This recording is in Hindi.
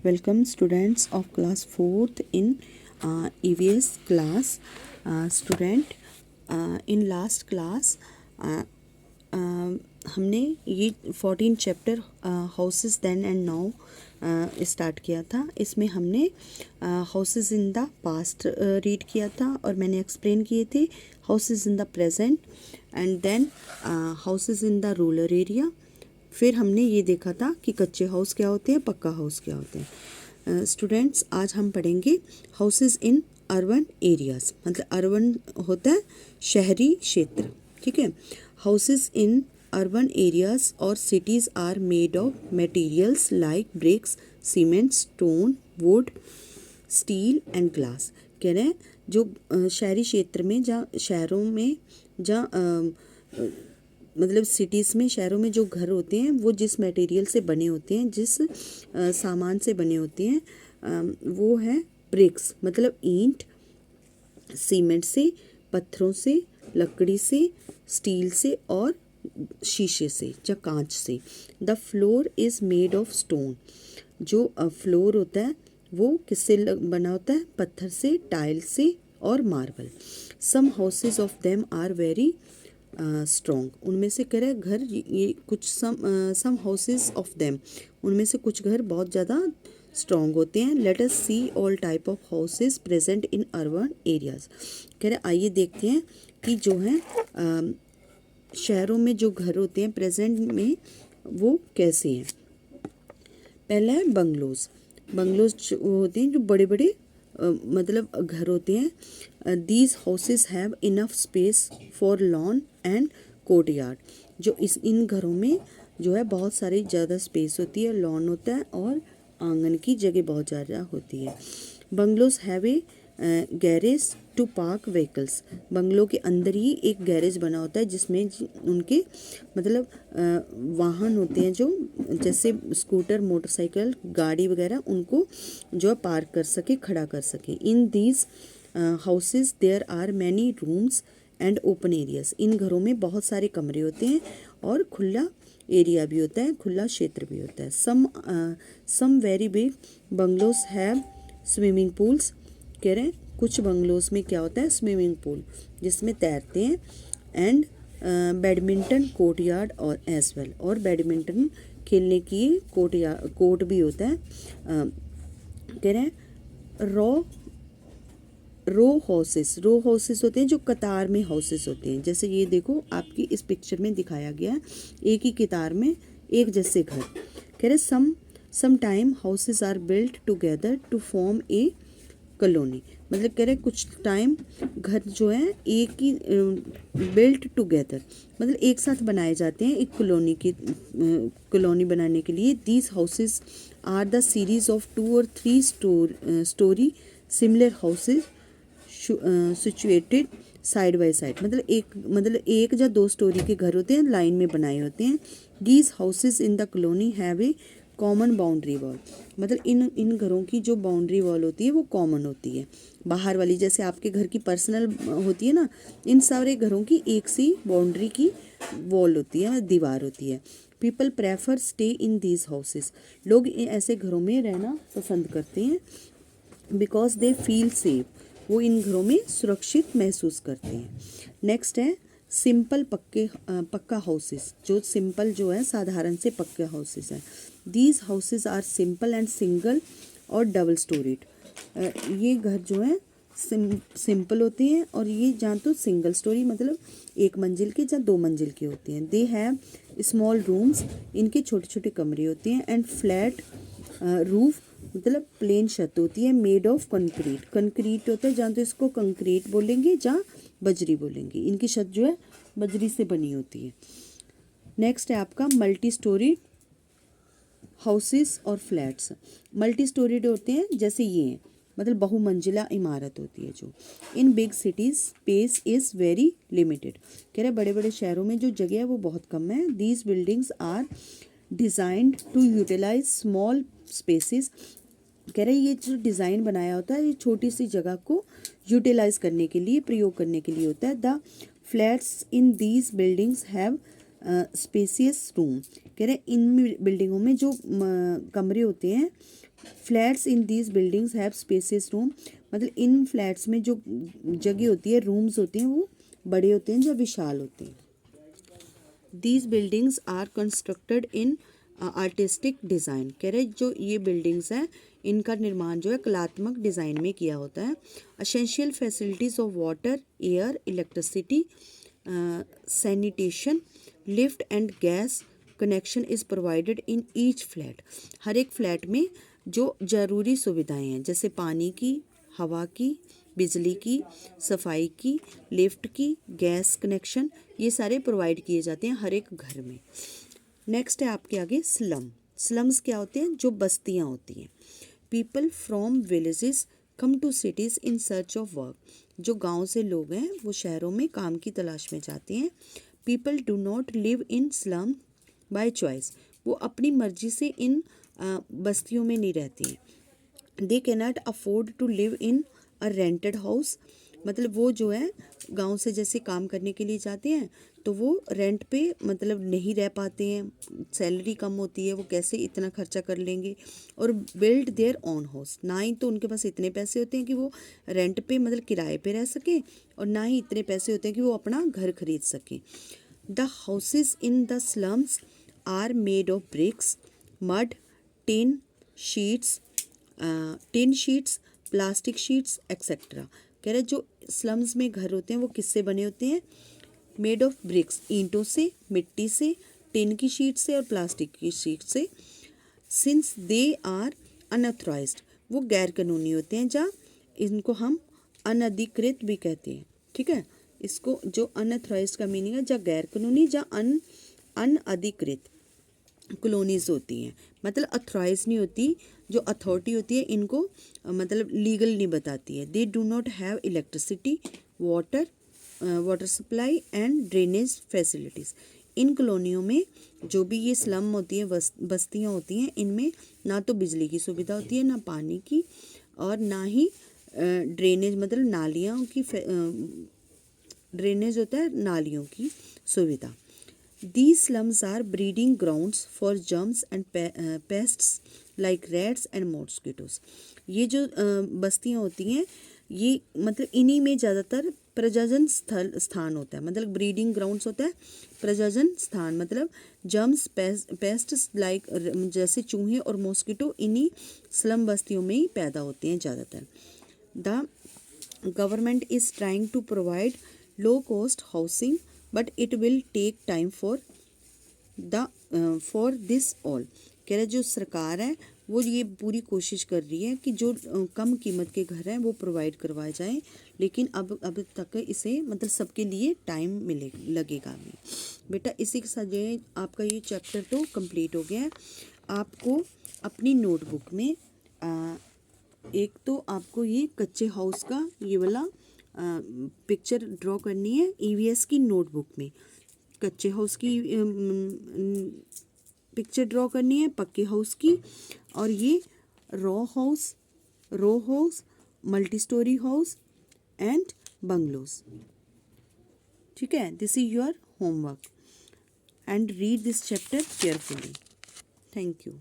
Welcome students of class 4th in EVS class. Student, in last class हमने ये 14 chapter houses then and now start किया था। इसमें हमने houses in the past read किया था और मैंने एक्सप्लेन किए थे houses in the present and then houses in the rural area. फिर हमने ये देखा था कि कच्चे हाउस क्या होते हैं, पक्का हाउस क्या होते हैं। स्टूडेंट्स, आज हम पढ़ेंगे हाउसेस इन अर्बन एरियाज। मतलब अर्बन होता है शहरी क्षेत्र, ठीक है। हाउसेस इन अर्बन एरियाज और cities are made of materials like bricks, cement, stone, wood, steel and glass. कह रहे हैं जो शहरी क्षेत्र में, जहाँ शहरों में, जहाँ मतलब सिटीज़ में, शहरों में जो घर होते हैं वो जिस मटेरियल से बने होते हैं, जिस सामान से बने होते हैं, वो है ब्रिक्स, मतलब ईंट, सीमेंट से, पत्थरों से, लकड़ी से, स्टील से और शीशे से या कांच से। The floor is made of stone. जो फ्लोर होता है वो किससे बना होता है? पत्थर से, टाइल से और marble. Some houses of them are very strong. उनमें से कह रहे घर, ये कुछ सम हाउसेज ऑफ देम, उनमें से कुछ घर बहुत ज़्यादा स्ट्रॉन्ग होते हैं। Let us see all type of houses present in urban areas. कह रहे आइए देखते हैं कि जो है शहरों में जो घर होते हैं प्रेजेंट में वो कैसे हैं। पहला है बंगलोज। बंगलोज होते हैं जो बड़े बड़े मतलब घर होते हैं। These houses have enough space for lawn and courtyard. जो इन घरों में जो है बहुत सारी ज़्यादा स्पेस होती है, लॉन होता है और आंगन की जगह बहुत ज़्यादा होती है। Bungalows have a garage to park vehicles. बंगलों के अंदर ही एक गैरेज बना होता है जिसमें उनके मतलब वाहन होते हैं, जो जैसे स्कूटर, मोटरसाइकिल, गाड़ी वगैरह, उनको जो है पार्क कर सके, खड़ा कर सके। In these houses there are many rooms and open areas. इन घरों में बहुत सारे कमरे होते हैं और खुला एरिया भी होता है, खुला क्षेत्र भी होता है। Some very big bungalows have swimming pools. कह रहे हैं कुछ बंगलोज में क्या होता है? स्विमिंग पूल, जिसमें तैरते हैं। एंड बैडमिंटन कोर्टयार्ड और एज वेल, और बैडमिंटन खेलने की कोर्ट भी होता है। कह रहे हैं रो हाउसेस होते हैं जो कतार में हाउसेस होते हैं। जैसे ये देखो आपकी इस पिक्चर में दिखाया गया है, एक ही कतार में एक जैसे घर। कह रहे some time houses are built together to form a colony. मतलब कह रहे कुछ टाइम घर जो है एक ही बिल्ट टुगेदर, मतलब एक साथ बनाए जाते हैं एक कॉलोनी बनाने के लिए। These houses are the series of 2 और 3 storey similar houses situated side by side. मतलब एक या 2 स्टोरी के घर होते हैं, लाइन में बनाए होते हैं। These houses in the colony have a common boundary wall. मतलब इन घरों की जो बाउंड्री वॉल होती है वो कॉमन होती है। बाहर वाली जैसे आपके घर की पर्सनल होती है ना, इन सारे घरों की एक सी बाउंड्री की वॉल होती है, दीवार होती है। People prefer stay in these houses. लोग ऐसे घरों में रहना पसंद करते हैं बिकॉज दे फील सेफ। वो इन घरों में सुरक्षित महसूस करते हैं। नेक्स्ट है सिंपल पक्का हाउसेस। जो सिंपल जो है साधारण से पक्के हाउसेस हैं। These houses are simple and single और डबल स्टोरीड। ये घर जो है सिंपल होते हैं और ये जहाँ तो सिंगल स्टोरी मतलब एक मंजिल के या 2 मंजिल के होते हैं। They have small rooms. इनके छोटे छोटे कमरे होते हैं। एंड फ्लैट रूफ, मतलब प्लेन छत होती है। मेड ऑफ कंक्रीट होता है, जहाँ तो इसको कंक्रीट बोलेंगे, जहाँ बजरी बोलेंगे। इनकी छत जो है बजरी से बनी होती है। नेक्स्ट है आपका मल्टी स्टोरी हाउसेस और फ्लैट्स। मल्टी स्टोरीड होते हैं जैसे ये हैं, मतलब बहुमंजिला इमारत होती है जो। In big cities space is very limited. कह रहे बड़े बड़े शहरों में जो जगह है वो बहुत कम है। These buildings are designed to utilise small spaces. कह रहे ये जो डिज़ाइन बनाया होता है ये छोटी सी जगह को यूटिलाइज करने के लिए, प्रयोग करने के लिए होता है। The flats in these buildings have spacious room. कह रहे इन बिल्डिंगों में जो कमरे होते हैं, flats in these buildings have spacious room, मतलब इन फ्लैट्स में जो जगह होती है, रूम्स होते हैं, वो बड़े होते हैं, जो विशाल होते हैं। These buildings are constructed in artistic design. कह रहे जो ये बिल्डिंग्स हैं, इनका निर्माण जो है कलात्मक डिज़ाइन में किया होता है। Essential facilities of water, air, electricity, sanitation, lift and gas connection is provided in each flat. हर एक फ्लैट में जो ज़रूरी सुविधाएं हैं, जैसे पानी की, हवा की, बिजली की, सफाई की, लिफ्ट की, गैस कनेक्शन, ये सारे प्रोवाइड किए जाते हैं हर एक घर में। नेक्स्ट है आपके आगे स्लम। स्लम्स क्या होते हैं? जो बस्तियां होती हैं। People from villages come to cities in search of work. जो गांव से लोग हैं वो शहरों में काम की तलाश में जाते हैं। People do not live in slum by choice. वो अपनी मर्जी से इन बस्तियों में नहीं रहते हैं। They cannot afford to live in a rented house. मतलब वो जो है गांव से जैसे काम करने के लिए जाते हैं तो वो रेंट पे मतलब नहीं रह पाते हैं, सैलरी कम होती है, वो कैसे इतना खर्चा कर लेंगे। और बिल्ड देयर ओन हाउस, ना ही तो उनके पास इतने पैसे होते हैं कि वो रेंट पे मतलब किराए पे रह सकें, और ना ही इतने पैसे होते हैं कि वो अपना घर खरीद सकें। The houses in the slums are made of bricks, mud, tin sheets, plastic sheets etcetera. कह रहे जो स्लम्स में घर होते हैं वो किससे बने होते हैं? मेड ऑफ ब्रिक्स, ईंटों से, मिट्टी से, टिन की शीट से और प्लास्टिक की शीट से। सिंस दे आर अनऑथराइज्ड, वो गैर कानूनी होते हैं, जहाँ इनको हम अनधिकृत भी कहते हैं। ठीक है, इसको जो अनऑथराइज्ड का मीनिंग है जहाँ गैर कानूनी, जहाँ अनधिकृत कॉलोनीज होती हैं, मतलब अथराइज नहीं होती। जो अथॉरिटी होती है इनको मतलब लीगल नहीं बताती है। They do not have electricity, water supply and drainage facilities. इन कॉलोनियों में जो भी ये स्लम होती है, बस्तियाँ होती हैं, इनमें ना तो बिजली की सुविधा होती है, ना पानी की, और ना ही ड्रेनेज मतलब नालियों की ड्रेनेज होता है, नालियों की सुविधा। These slums are breeding grounds for germs and pests like rats and mosquitoes. ये जो बस्तियाँ होती हैं, ये मतलब इन्हीं में ज़्यादातर प्रजनन स्थान होता है। मतलब ब्रीडिंग ग्राउंड्स होता है, प्रजनन स्थान मतलब जर्म्स, पेस्ट्स लाइक जैसे चूहे और मॉस्किटो इन्हीं स्लम बस्तियों में ही पैदा होते हैं ज़्यादातर। The government is trying to provide low cost housing but it will take time for this all. कह रहे जो सरकार है वो ये पूरी कोशिश कर रही है कि जो कम कीमत के घर हैं वो प्रोवाइड करवाए जाएं, लेकिन अब तक इसे मतलब सबके लिए टाइम लगेगा भी। बेटा इसी के साथ ये आपका ये चैप्टर तो कंप्लीट हो गया है। आपको अपनी नोटबुक में एक तो आपको ये कच्चे हाउस का ये वाला पिक्चर ड्रॉ करनी है ईवीएस की नोटबुक में। कच्चे हाउस की पिक्चर ड्रॉ करनी है, पक्के हाउस की, और ये row house, multi storey house and bungalows. ठीक है, this is your homework and read this chapter carefully. Thank you.